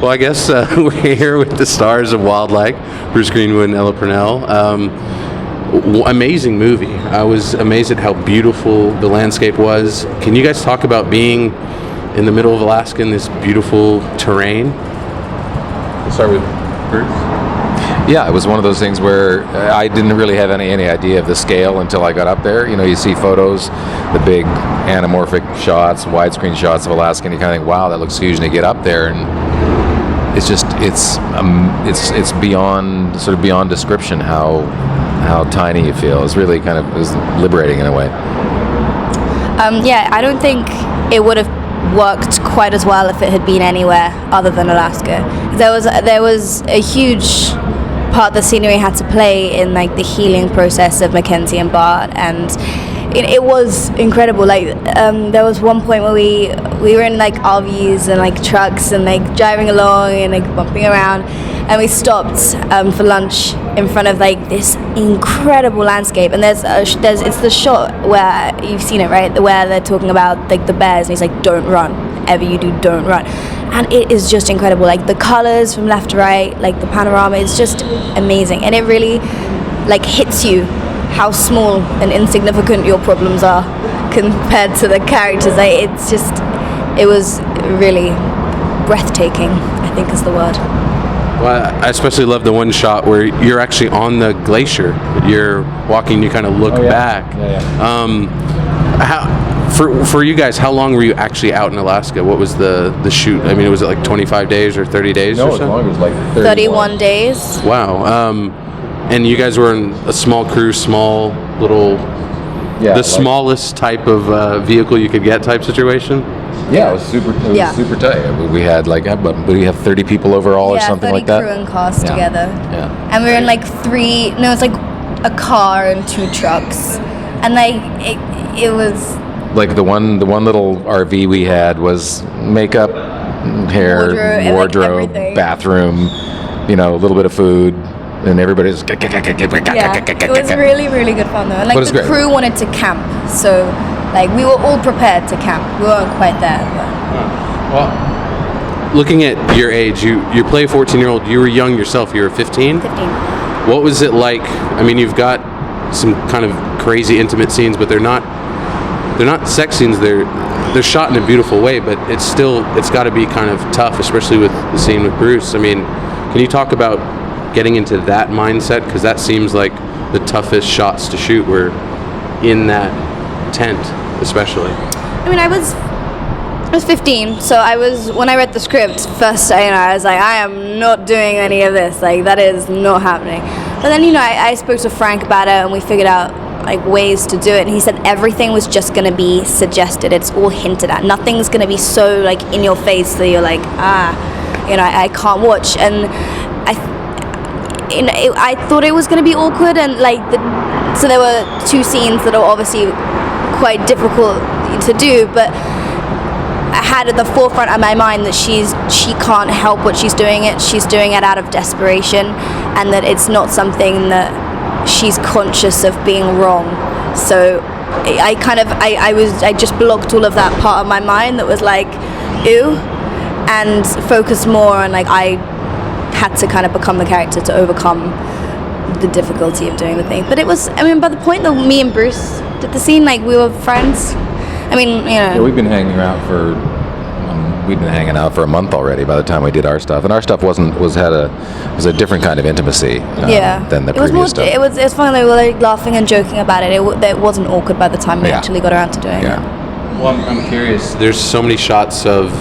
Well, I guess we're here with the stars of WILDLIKE, Bruce Greenwood and Ella Purnell. Amazing movie. I was amazed at how beautiful the landscape was. Can you guys talk about being in the middle of Alaska in this beautiful terrain? Let's start with Bruce. Yeah, it was one of those things where I didn't really have any idea of the scale until I got up there. You know, you see photos, the big anamorphic shots, widescreen shots of Alaska, and you kind of think, wow, that looks huge. And you get up there, and it's beyond description how tiny you feel. It's really it was liberating in a way. Yeah, I don't think it would have worked quite as well if it had been anywhere other than Alaska. There was a huge part the scenery had to play in like the healing process of Mackenzie and Bart, and it was incredible. Like there was one point where we were in like RVs and like trucks and like driving along and like bumping around, and we stopped for lunch in front of like this incredible landscape. And it's the shot where you've seen it, right, where they're talking about like the bears, and he's like, don't run, whatever you do, don't run. And it is just incredible, like the colors from left to right, like the panorama is just amazing, and it really like hits you how small and insignificant your problems are compared to the characters. Like, it was really breathtaking, I think is the word. Well, I especially love the one shot where you're actually on the glacier. You're walking, you kind of look back. For you guys, how long were you actually out in Alaska? What was the shoot? I mean, was it like 25 days or 30 days or something? No, it was like 31 days. Wow. And you guys were in a small crew, small little, smallest type of vehicle you could get type situation? Yeah, it was super tight. We had we have 30 people overall or something like that. 30 crew and cars together. Yeah. And we were in like it's like a car and 2 trucks. And like it was like the one little RV we had was makeup, hair, wardrobe, like bathroom, a little bit of food. And everybody's it was really, really good fun though. And like the crew wanted to camp, so like we were all prepared to camp. We weren't quite there. But. Well, looking at your age, you play a 14-year-old. You were young yourself. You were 15. 15. What was it like? I mean, you've got some kind of crazy intimate scenes, but they're not sex scenes. They're shot in a beautiful way, but it's got to be kind of tough, especially with the scene with Bruce. I mean, can you talk about getting into that mindset, because that seems like the toughest shots to shoot were in that tent, especially. I mean, I was 15, so when I read the script first, I was like, I am not doing any of this, like that is not happening. But then I spoke to Frank about it, and we figured out like ways to do it, and he said everything was just going to be suggested. It's all hinted at. Nothing's going to be so like in your face that you're like, I can't watch. And I thought it was going to be awkward, and so there were 2 scenes that are obviously quite difficult to do, but I had at the forefront of my mind that she can't help what she's doing it out of desperation, and that it's not something that she's conscious of being wrong. So I just blocked all of that part of my mind that was like, ew, and focused more on like I had to kind of become the character to overcome the difficulty of doing the thing. But it was, by the point that me and Bruce did the scene, like we were friends. Yeah, we've been hanging out for a month already by the time we did our stuff, and our stuff was a different kind of intimacy than the previous stuff. It was fun. We were like laughing and joking about it. It wasn't awkward by the time we actually got around to doing it. Well, I'm curious. There's so many shots of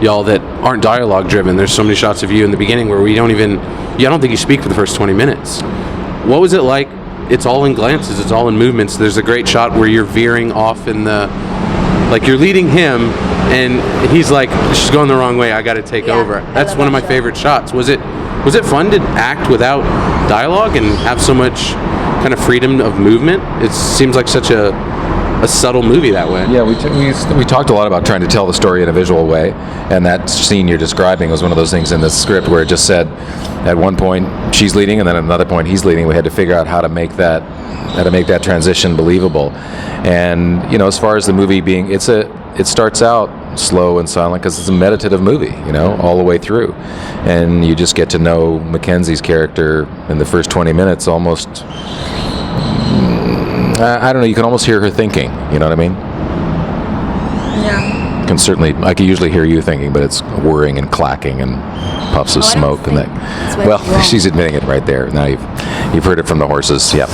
y'all that aren't dialogue driven. There's so many shots of you in the beginning where I don't think you speak for the first 20 minutes. What was it like? It's all in glances, it's all in movements. There's a great shot where you're veering off you're leading him, and he's like, she's going the wrong way, I gotta take over. That's one of my favorite shots. Was it fun to act without dialogue and have so much kind of freedom of movement? It seems like such a subtle movie that way. Yeah, we talked a lot about trying to tell the story in a visual way, and that scene you're describing was one of those things in the script where it just said at one point she's leading, and then at another point he's leading. We had to figure out how to make that transition believable. And as far as the movie being, it starts out slow and silent because it's a meditative movie, you know, all the way through. And you just get to know Mackenzie's character in the first 20 minutes almost, I don't know, you can almost hear her thinking, you know what I mean? Yeah. Can certainly, I can usually hear you thinking, but it's whirring and clacking and puffs of smoke and that. Well, she's admitting it right there. Now you've heard it from the horses. Yep.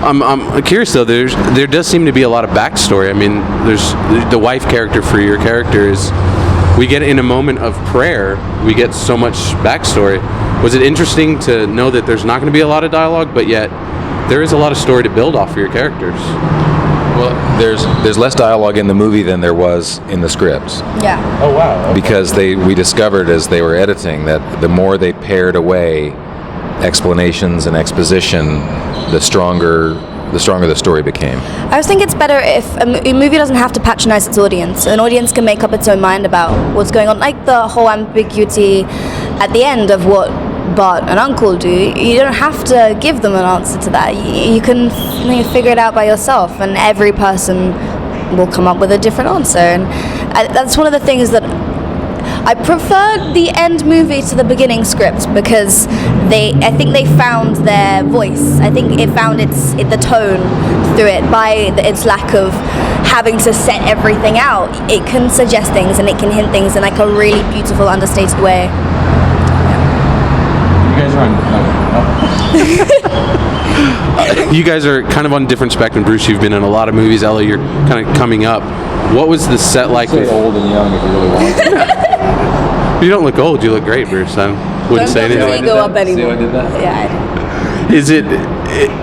I'm curious though. There does seem to be a lot of backstory. I mean, there's the wife character for your character is. We get in a moment of prayer. We get so much backstory. Was it interesting to know that there's not going to be a lot of dialogue, but yet there is a lot of story to build off for your characters? Well, there's less dialogue in the movie than there was in the scripts. Yeah. Oh wow. Okay. Because we discovered as they were editing that the more they pared away explanations and exposition, the stronger the story became. I was thinking it's better if a movie doesn't have to patronize its audience. An audience can make up its own mind about what's going on. Like the whole ambiguity at the end of what Bart and Uncle do. You don't have to give them an answer to that. You can figure it out by yourself, and every person will come up with a different answer. And that's one of the things that I preferred the end movie to the beginning script because I think they found their voice. I think it found the tone through it by its lack of having to set everything out. It can suggest things and it can hint things in like a really beautiful, understated way. You guys are on. You guys are kind of on different spectrum. Bruce, you've been in a lot of movies. Ella, you're kind of coming up. What was the set like? Say old and young if you really want. You don't look old. You look great, Bruce. I wouldn't say anything. Go up anymore. See how I did that? Yeah. I Is it?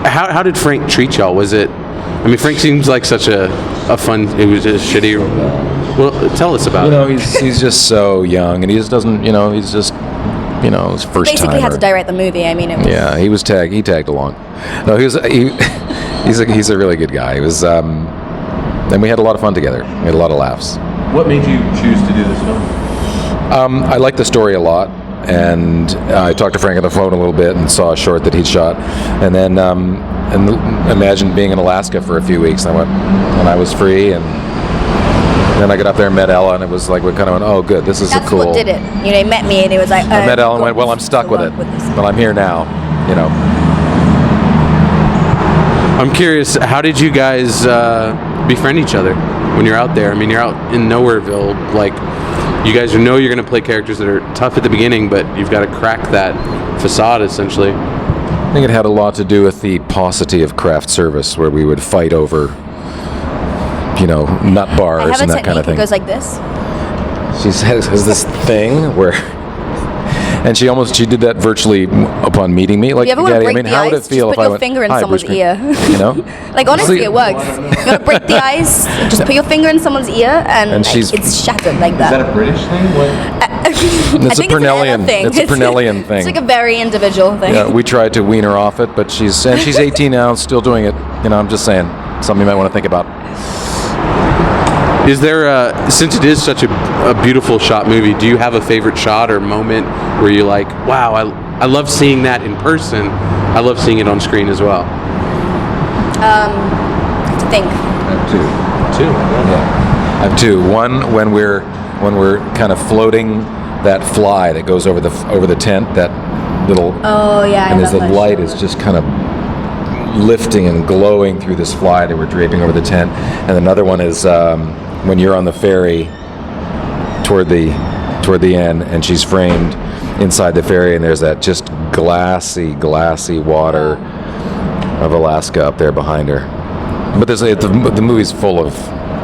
How did Frank treat y'all? Was it? I mean, Frank seems like such a fun. It was just shitty. Well, tell us about it. He's just so young, and he just doesn't. He's just. His first time. Basically had to direct the movie. I mean, it was. Yeah, he tagged along. No, he's a really good guy. He was. And we had a lot of fun together. We had a lot of laughs. What made you choose to do this film? I liked the story a lot, and I talked to Frank on the phone a little bit and saw a short that he'd shot, and then imagined being in Alaska for a few weeks. And I was free, and then I got up there and met Ella, and it was like we kind of went, oh, good, this is That's a cool. what did it. He met me, and he was like, I met Ella and went, well, I'm stuck with it, but I'm here now. I'm curious, how did you guys befriend each other when you're out there? I mean, you're out in Nowhereville, like, you guys know you're going to play characters that are tough at the beginning, but you've got to crack that facade, essentially. I think it had a lot to do with the paucity of craft service, where we would fight over, nut bars and that kind of thing. It goes like this. She has this thing where, and she did that virtually upon meeting me. Like, you ever want to break the how would it ice? feel Just if I put your went, finger in "Hi, someone's Bruce ear. Like, honestly, it works. You want to break the ice? Just put your finger in someone's ear, and it's shattered like that. Is that a British thing? It's a Purnellian thing. It's a Purnellian thing. It's like a very individual thing. Yeah, we tried to wean her off it, but she's 18 now, still doing it. I'm just saying, something you might want to think about. Is there, since it is such a beautiful shot movie, do you have a favorite shot or moment where you're like, wow, I love seeing that in person. I love seeing it on screen as well. I have to think. I have two. Two. Yeah. I have two. One when we're kind of floating that fly that goes over the tent, that little. Oh yeah. And as the light is just kind of lifting and glowing through this fly that we're draping over the tent, and another one is when you're on the ferry toward the end, and she's framed inside the ferry, and there's that just glassy water of Alaska up there behind her. But the movie's full of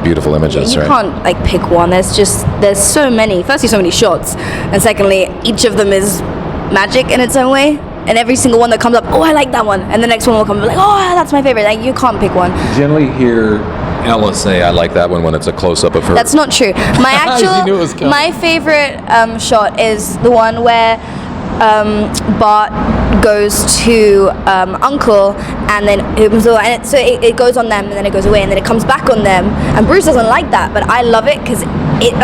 beautiful images, you right? can't pick one. There's so many. Firstly, so many shots, and secondly, each of them is magic in its own way. And every single one that comes up, oh, I like that one, and the next one will come like, oh, that's my favorite. Like, you can't pick one. Generally hear Ella say, I like that one when it's a close-up of her. That's not true. My favorite shot is the one where Bart goes to Uncle, and then it goes on them, and then it goes away, and then it comes back on them. And Bruce doesn't like that, but I love it because it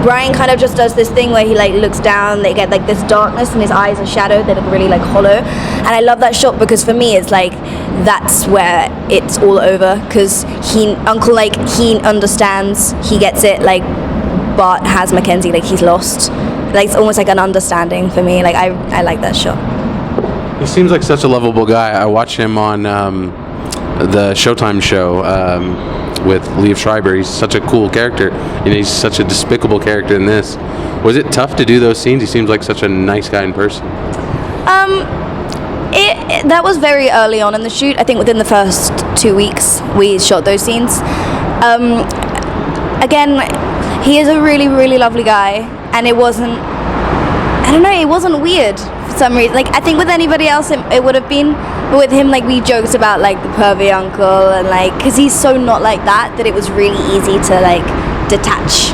Brian kind of just does this thing where he like looks down, they get like this darkness and his eyes are shadowed, they look really like hollow. And I love that shot because for me it's like that's where it's all over, because Uncle like he understands, he gets it, like Bart has Mackenzie, like he's lost. Like it's almost like an understanding for me. Like I like that shot. He seems like such a lovable guy. I watch him on the Showtime show with Liev Schreiber. He's such a cool character. You know, he's such a despicable character in this. Was it tough to do those scenes? He seems like such a nice guy in person. That was very early on in the shoot. I think within the first 2 weeks we shot those scenes. Again, he is a really, really lovely guy, and it wasn't, I don't know, it wasn't weird for some reason. Like, I think with anybody else it would have been, but with him, like, we joked about, like, the pervy uncle, and, like, because he's so not like that it was really easy to, like, detach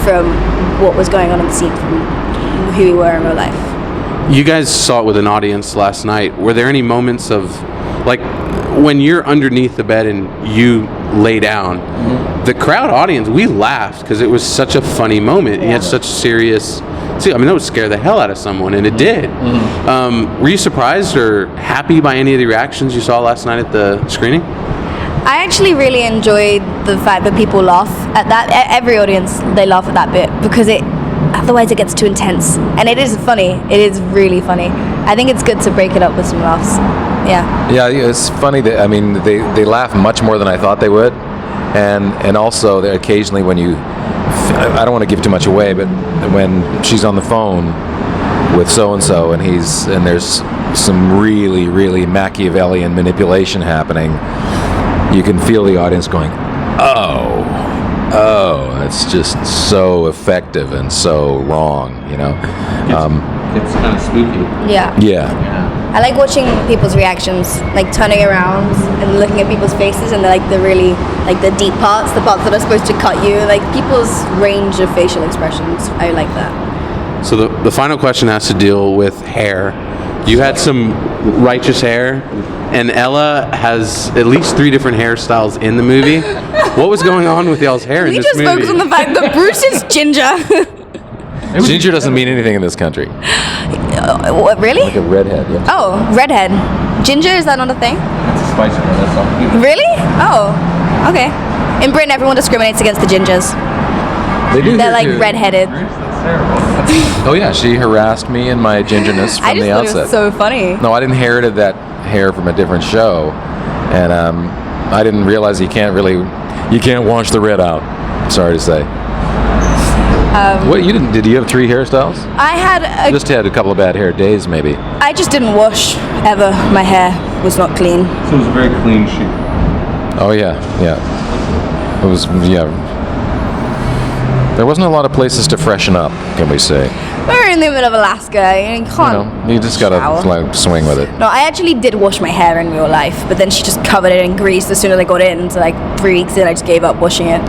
from what was going on in the scene from who we were in real life. You guys saw it with an audience last night. Were there any moments of, like, when you're underneath the bed and you lay down, the crowd audience, we laughed because it was such a funny moment. He had such serious, I mean, that would scare the hell out of someone, and it did. Were you surprised or happy by any of the reactions you saw last night at the screening? I actually really enjoyed the fact that people laugh at that. Every audience, they laugh at that bit because otherwise it gets too intense. And it is funny. It is really funny. I think it's good to break it up with some laughs. Yeah. Yeah, it's funny that, I mean, they laugh much more than I thought they would. And also, occasionally when I don't want to give too much away, but when she's on the phone with so-and-so and there's some really, really Machiavellian manipulation happening, you can feel the audience going, oh, it's just so effective and so wrong, you know? It's kind of spooky. Yeah. I like watching people's reactions, like turning around and looking at people's faces, and like the really, like the deep parts, the parts that are supposed to cut you, like people's range of facial expressions. I like that. So the final question has to deal with hair. You had some righteous hair, and Ella has at least 3 different hairstyles in the movie. What was going on with y'all's hair in this movie? We just focus on the fact that Bruce is ginger. Ginger doesn't mean anything in this country. What, really? Like a redhead. Yeah. Oh, redhead. Ginger, is that not a thing? It's a spice girl, that's all. Really? Oh, okay. In Britain, everyone discriminates against the gingers. They do. They're like redheaded. That's terrible. Oh yeah, she harassed me in my gingerness from the outset. I just thought it was so funny. No, I inherited that hair from a different show, and I didn't realize you can't wash the red out. Sorry to say. What you didn't? Did you have 3 hairstyles? I Just had a couple of bad hair days, maybe. I just didn't wash ever. My hair was not clean. So it was a very clean shoot. Oh yeah. It was There wasn't a lot of places to freshen up, can we say? We're in the middle of Alaska. You can't. You just gotta shower. swing with it. No, I actually did wash my hair in real life, but then she just covered it in grease as soon as I got in. So like 3 weeks in, I just gave up washing it.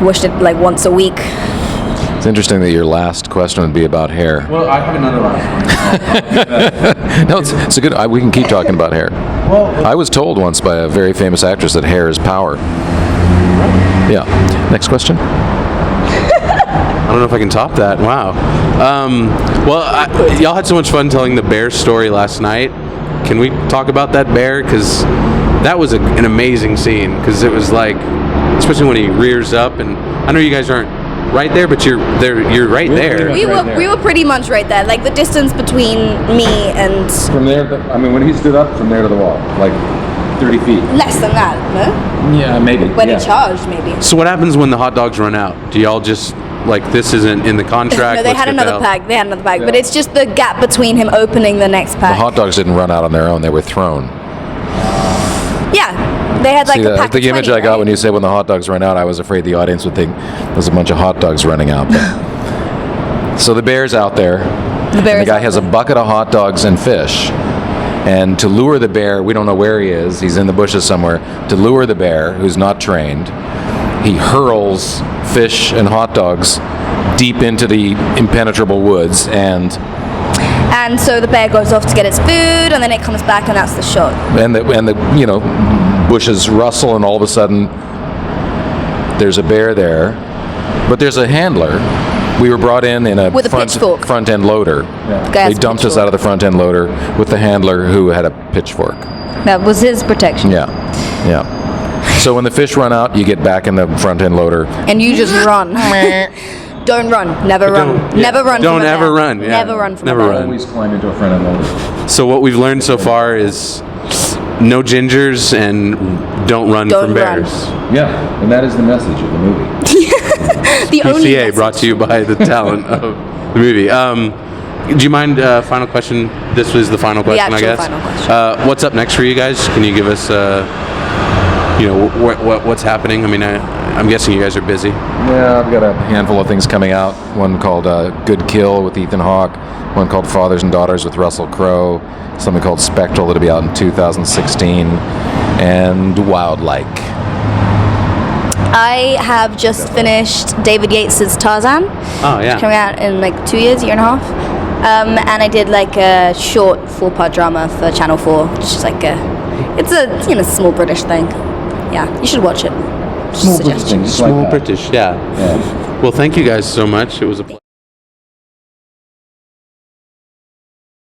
Washed it like once a week. It's interesting that your last question would be about hair. Well, I have another last one. No, it's a good. We can keep talking about hair. I was told once by a very famous actress that hair is power. Yeah. Next question. I don't know if I can top that. Wow. Y'all had so much fun telling the bear story last night. Can we talk about that bear? Because that was an amazing scene. Because it was like, especially when he rears up, and I know you guys aren't right there, but you're there. You're right there. We were pretty much right there. Like the distance between me and From there, when he stood up, from there to the wall, like 30 feet. less than that, no? Yeah, maybe. When he charged, maybe. So what happens when the hot dogs run out? Do y'all just like this isn't in the contract? No, they had another pack. But it's just the gap between him opening the next pack. The hot dogs didn't run out on their own; they were thrown. Yeah. They had like a pack the of image 20, I got right? when you said when the hot dogs ran out, I was afraid the audience would think there's a bunch of hot dogs running out. So the bear's out there. The guy has a bucket of hot dogs and fish. And to lure the bear, we don't know where he is. He's in the bushes somewhere. To lure the bear, who's not trained, he hurls fish and hot dogs deep into the impenetrable woods, and so the bear goes off to get its food, and then it comes back, and that's the shot. And the bushes rustle, and all of a sudden there's a bear there, but there's a handler We were brought in a With a pitchfork. front end loader. Guy They has a dumped us pitchfork. out of the front end loader with the handler who had a pitchfork. That was his protection. Yeah, yeah. So when the fish run out, you get back in the front end loader. And you just run. Don't run. Never run. Don't- yeah. Never run. Don't from a ever bear. run, yeah. Never run from Never a bear. run. Always climb into a front end loader. So what we've learned so far is no gingers and don't run Don't from run. bears. Yeah, and that is the message of the movie. The only PCA message. brought to you by the talent of the movie. Do you mind, final question? This was the final question, I actual guess. final question. What's up next for you guys? Can you give us, what's happening? I mean, I'm guessing you guys are busy. Yeah, I've got a handful of things coming out. One called Good Kill with Ethan Hawke. One called Fathers and Daughters with Russell Crowe. Something called Spectral that'll be out in 2016. And WILDLIKE. I have just finished David Yates' Tarzan. Oh, yeah. Coming out in like 2 years, year and a half. And I did like a short 4-part drama for Channel 4, which is like it's a small British thing. Yeah, you should watch it. Just a suggestion. Small British, yeah. Well, thank you guys so much. It was a pleasure.